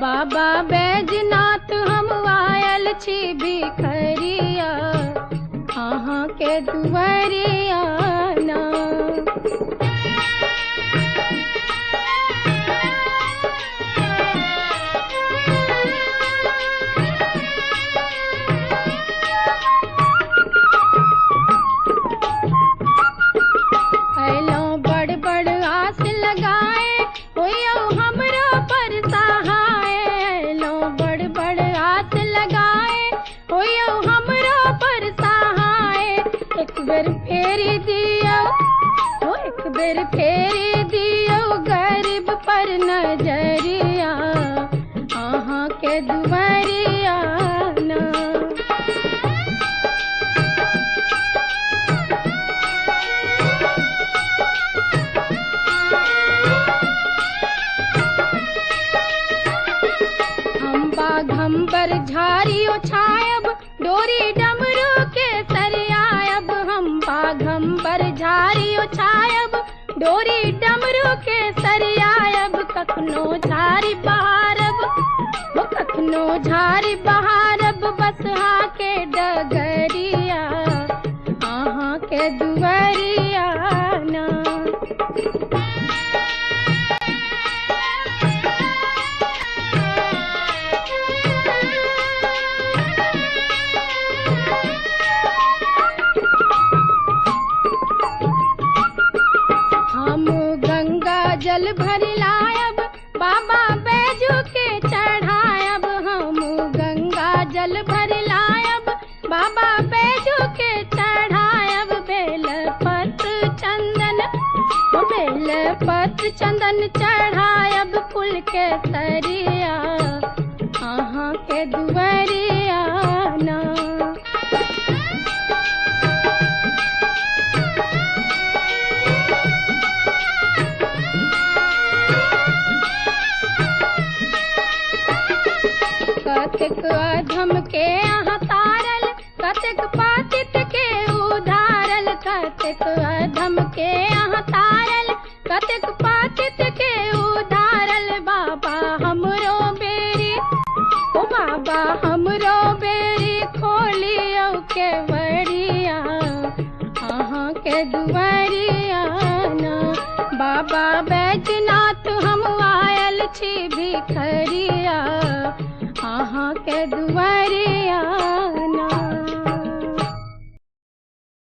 बाबा बैजनाथ हम आयल छी भिखरिया अहाँ के दुआरिया ना। फेरी दियो गरीब पर नजरिया अहाँ के दुआरिया ना। हम बाघंबर झारियो छायब डोरी डमरू के सरियायब। हम बाघंबर झारियो छायब डोरी डमरू के सरियायब। कखनो झारी बहारब वो कखनो झारी बहारब बसहा के डगरिया अहाँ के दुआरिया ना। जल भर लायब बाबा बैजू के चढ़ायब। हम गंगा जल भर लायब बाबा बैजू के चढ़ायब। बेल पत्र चंदन चढ़ायब फूल के सरिया अहाँ के दुआरिया ना। कतेक अधम के अहाँ तारल कतेक पातित के उधारल। कतेक अधम के अहाँ तारल कतेक पातित के उधारल। बाबा हमरो बेरी ओ बाबा हमरो बेरी खोलियो के बड़िया अहाँ के दुआरिया ना। बाबा बैजनाथ हम आयल छी भिखरिया अहाँ के दुआरिया।